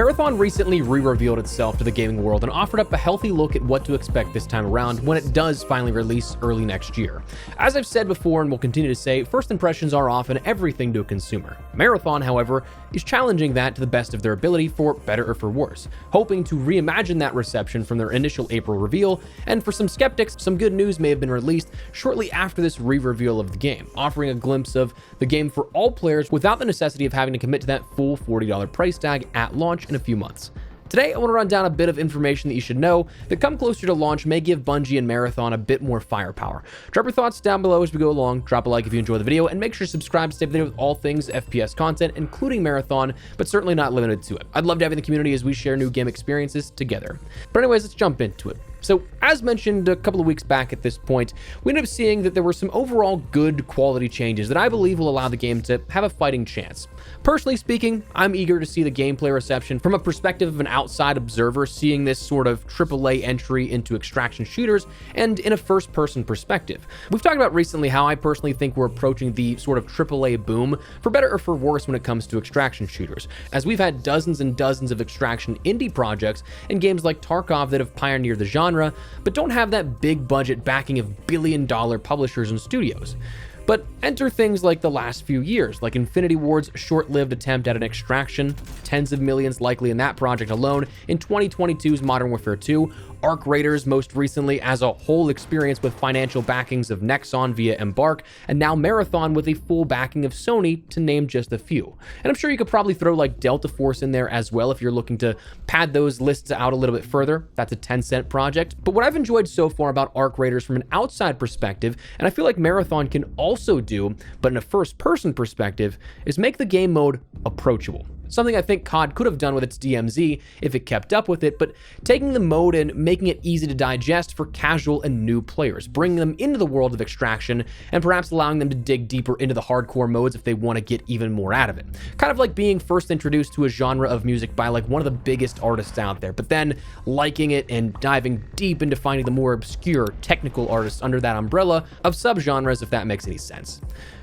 Marathon recently re-revealed itself to the gaming world and offered up a healthy look at what to expect this time around when it does finally release early next year. As I've said before and will continue to say, first impressions are often everything to a consumer. Marathon, however, is challenging that to the best of their ability for better or for worse, hoping to reimagine that reception from their initial April reveal, and for some skeptics, some good news may have been released shortly after this re-reveal of the game, offering a glimpse of the game for all players without the necessity of having to commit to that full $40 price tag at launch in a few months. Today, I want to run down a bit of information that you should know that come closer to launch may give Bungie and Marathon a bit more firepower. Drop your thoughts down below as we go along, drop a like if you enjoy the video, and make sure to subscribe to stay up to date with all things FPS content, including Marathon, but certainly not limited to it. I'd love to have you in the community as we share new game experiences together. But anyways, let's jump into it. So, as mentioned a couple of weeks back at this point, we ended up seeing that there were some overall good quality changes that I believe will allow the game to have a fighting chance. Personally speaking, I'm eager to see the gameplay reception from a perspective of an outside observer seeing this sort of AAA entry into extraction shooters and in a first-person perspective. We've talked about recently how I personally think we're approaching the sort of AAA boom, for better or for worse when it comes to extraction shooters, as we've had dozens and dozens of extraction indie projects and games like Tarkov that have pioneered the genre, but don't have that big budget backing of billion-dollar publishers and studios. But enter things like the last few years, like Infinity Ward's short-lived attempt at an extraction, tens of millions likely in that project alone in 2022's Modern Warfare 2, Arc Raiders most recently as a whole experience with financial backings of Nexon via Embark, and now Marathon with a full backing of Sony, to name just a few. And I'm sure you could probably throw like Delta Force in there as well if you're looking to pad those lists out a little bit further. That's a Tencent project. But what I've enjoyed so far about Arc Raiders from an outside perspective, and I feel like Marathon can also do, but in a first-person perspective, is make the game mode approachable. Something I think COD could have done with its DMZ if it kept up with it, but taking the mode and making it easy to digest for casual and new players, bringing them into the world of extraction, and perhaps allowing them to dig deeper into the hardcore modes if they want to get even more out of it. Kind of like being first introduced to a genre of music by like one of the biggest artists out there, but then liking it and diving deep into finding the more obscure technical artists under that umbrella of subgenres, if that makes any sense.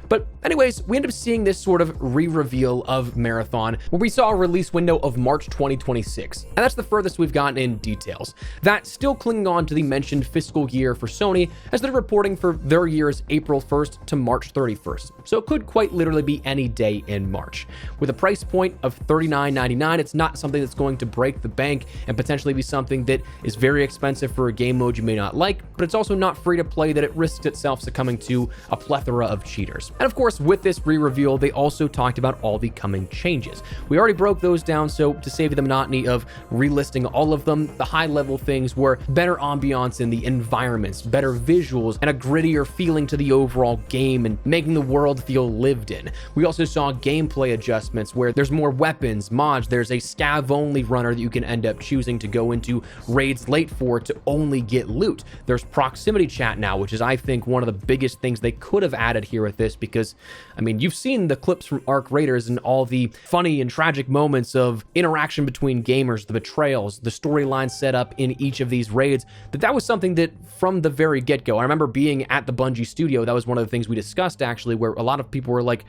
But anyways, we end up seeing this sort of re-reveal of Marathon, where we saw a release window of March 2026, and that's the furthest we've gotten in details. That still clinging on to the mentioned fiscal year for Sony, as they're reporting for their year's April 1st to March 31st, so it could quite literally be any day in March. With a price point of $39.99, it's not something that's going to break the bank and potentially be something that is very expensive for a game mode you may not like, but it's also not free to play that it risks itself succumbing to a plethora of cheaters. And of course, with this re-reveal, they also talked about all the coming changes. We already broke those down, so to save you the monotony of relisting all of them, the high-level things were better ambiance in the environments, better visuals, and a grittier feeling to the overall game and making the world feel lived in. We also saw gameplay adjustments where there's more weapons, mods, there's a scav-only runner that you can end up choosing to go into raids late for to only get loot. There's proximity chat now, which is, I think, one of the biggest things they could have added here with this, because, I mean, you've seen the clips from Arc Raiders and all the funny and tragic moments of interaction between gamers, the betrayals, the storyline set up in each of these raids, that was something that from the very get-go, I remember being at the Bungie studio, that was one of the things we discussed actually, where a lot of people were like,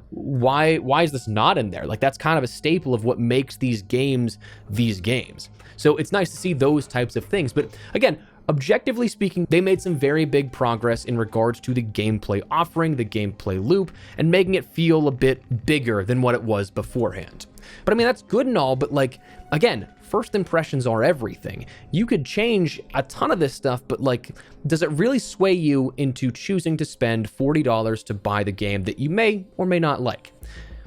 why is this not in there? Like, that's kind of a staple of what makes these games. So it's nice to see those types of things. But again, objectively speaking, they made some very big progress in regards to the gameplay offering, the gameplay loop, and making it feel a bit bigger than what it was beforehand. But I mean, that's good and all, but like, again, first impressions are everything. You could change a ton of this stuff, but like, does it really sway you into choosing to spend $40 to buy the game that you may or may not like?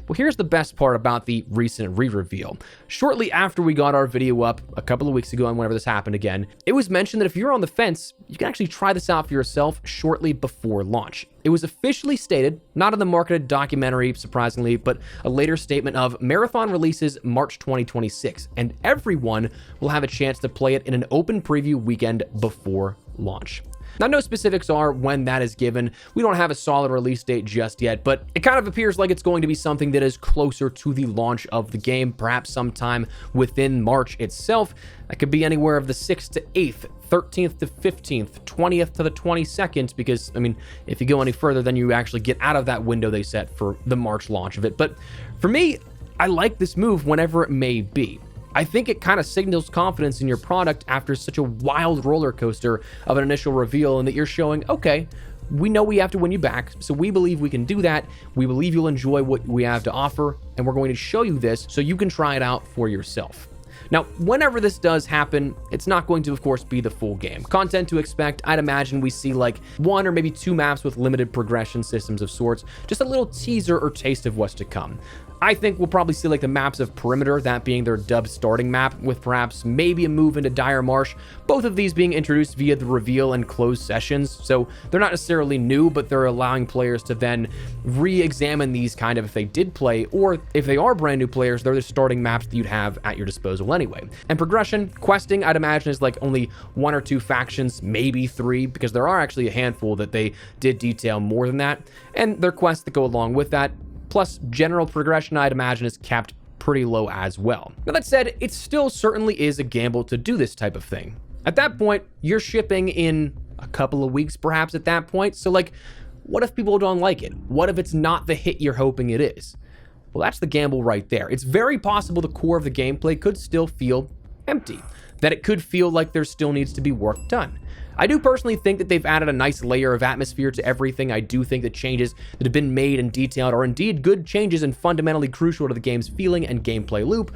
Well, here's the best part about the recent re-reveal. Shortly after we got our video up a couple of weeks ago and whenever this happened again, it was mentioned that if you're on the fence, you can actually try this out for yourself shortly before launch. It was officially stated, not in the marketed documentary, surprisingly, but a later statement of Marathon releases March 2026, and everyone will have a chance to play it in an open preview weekend before launch. Now, no specifics are when that is given. We don't have a solid release date just yet, but it kind of appears like it's going to be something that is closer to the launch of the game, perhaps sometime within March itself. That could be anywhere of the 6th to 8th, 13th to 15th, 20th to the 22nd, because, I mean, if you go any further, then you actually get out of that window they set for the March launch of it. But for me, I like this move whenever it may be. I think it kind of signals confidence in your product after such a wild roller coaster of an initial reveal, and that you're showing, okay, we know we have to win you back, so we believe we can do that. We believe you'll enjoy what we have to offer, and we're going to show you this so you can try it out for yourself. Now, whenever this does happen, it's not going to, of course, be the full game. Content to expect, I'd imagine we see like 1 or maybe 2 maps with limited progression systems of sorts, just a little teaser or taste of what's to come. I think we'll probably see like the maps of Perimeter, that being their dubbed starting map, with perhaps maybe a move into Dire Marsh, both of these being introduced via the reveal and closed sessions, so they're not necessarily new, but they're allowing players to then re-examine these kind of if they did play, or if they are brand new players, they're the starting maps that you'd have at your disposal anyway. And progression, questing, I'd imagine is like only 1 or 2 factions, maybe 3, because there are actually a handful that they did detail more than that, and their quests that go along with that. Plus, general progression, I'd imagine, is capped pretty low as well. Now, that said, it still certainly is a gamble to do this type of thing. At that point, you're shipping in a couple of weeks, perhaps, at that point. So, like, what if people don't like it? What if it's not the hit you're hoping it is? Well, that's the gamble right there. It's very possible the core of the gameplay could still feel empty, that it could feel like there still needs to be work done. I do personally think that they've added a nice layer of atmosphere to everything. I do think that changes that have been made and detailed are indeed good changes and fundamentally crucial to the game's feeling and gameplay loop,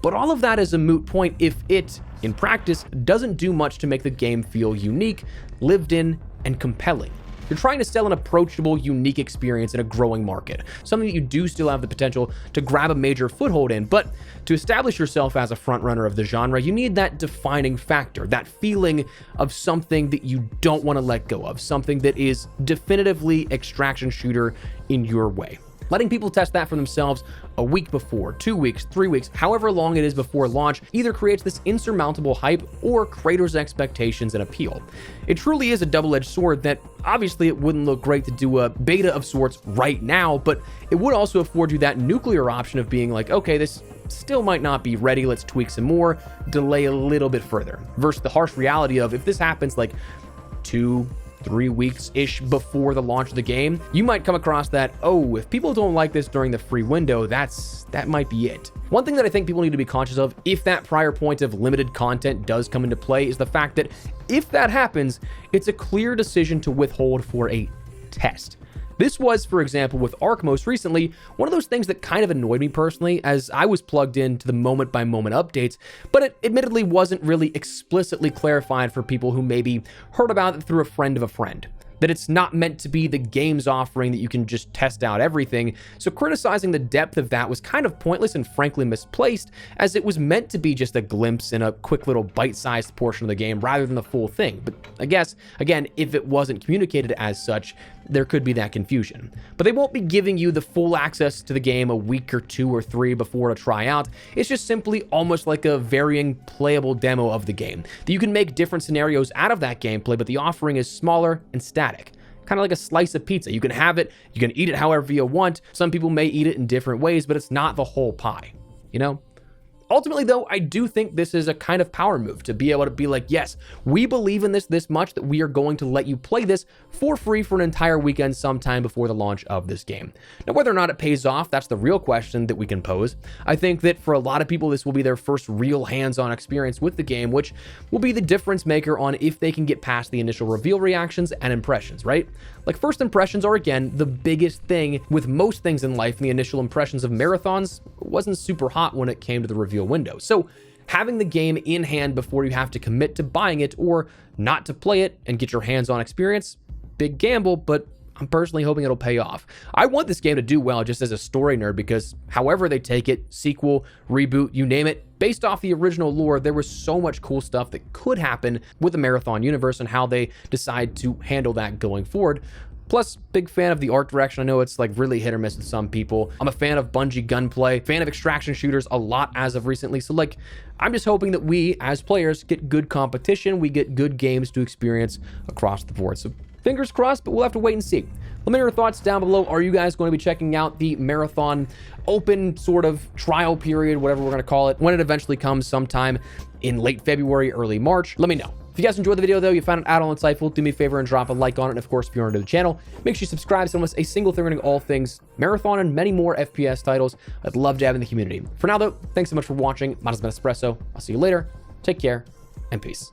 but all of that is a moot point if it, in practice, doesn't do much to make the game feel unique, lived in, and compelling. You're trying to sell an approachable, unique experience in a growing market, something that you do still have the potential to grab a major foothold in, but to establish yourself as a frontrunner of the genre, you need that defining factor, that feeling of something that you don't want to let go of, something that is definitively extraction shooter in your way. Letting people test that for themselves a week before, 2 weeks, 3 weeks, however long it is before launch, either creates this insurmountable hype or craters expectations and appeal. It truly is a double-edged sword that obviously it wouldn't look great to do a beta of sorts right now, but it would also afford you that nuclear option of being like, okay, this still might not be ready, let's tweak some more, delay a little bit further, versus the harsh reality of if this happens like 2-3 weeks-ish before the launch of the game, you might come across that, oh, if people don't like this during the free window, that might be it. One thing that I think people need to be conscious of, if that prior point of limited content does come into play, is the fact that if that happens, it's a clear decision to withhold for a test. This was, for example, with Ark most recently, one of those things that kind of annoyed me personally, as I was plugged into the moment-by-moment updates, but it admittedly wasn't really explicitly clarified for people who maybe heard about it through a friend of a friend. That it's not meant to be the game's offering that you can just test out everything, so criticizing the depth of that was kind of pointless and frankly misplaced, as it was meant to be just a glimpse in a quick little bite-sized portion of the game rather than the full thing. But I guess, again, if it wasn't communicated as such, there could be that confusion. But they won't be giving you the full access to the game a week or 2 or 3 before to try out. It's just simply almost like a varying playable demo of the game, that you can make different scenarios out of that gameplay, but the offering is smaller and static. Kind of like a slice of pizza. You can have it, you can eat it however you want. Some people may eat it in different ways, but it's not the whole pie, you know? Ultimately, though, I do think this is a kind of power move to be able to be like, yes, we believe in this much that we are going to let you play this for free for an entire weekend sometime before the launch of this game. Now, whether or not it pays off, that's the real question that we can pose. I think that for a lot of people, this will be their first real hands-on experience with the game, which will be the difference maker on if they can get past the initial reveal reactions and impressions, right? Like, first impressions are, again, the biggest thing with most things in life, and the initial impressions of marathons wasn't super hot when it came to the reveal window. So having the game in hand before you have to commit to buying it or not to play it and get your hands-on experience, big gamble, but I'm personally hoping it'll pay off. I want this game to do well just as a story nerd, because however they take it, sequel, reboot, you name it, based off the original lore, there was so much cool stuff that could happen with the Marathon universe and how they decide to handle that going forward. Plus, big fan of the art direction. I know it's like really hit or miss with some people. I'm a fan of Bungie gunplay, fan of extraction shooters a lot as of recently. So like, I'm just hoping that we as players get good competition, we get good games to experience across the board. So fingers crossed, but we'll have to wait and see. Let me know your thoughts down below. Are you guys going to be checking out the Marathon open sort of trial period, whatever we're going to call it, when it eventually comes sometime in late February, early March? Let me know. If you guys enjoyed the video though, you found it at all insightful, do me a favor and drop a like on it. And of course, if you're new to the channel, make sure you subscribe so don't miss a single thing regarding all things Marathon and many more FPS titles. I'd love to have in the community. For now though, thanks so much for watching. Mine has been Espresso. I'll see you later. Take care and peace.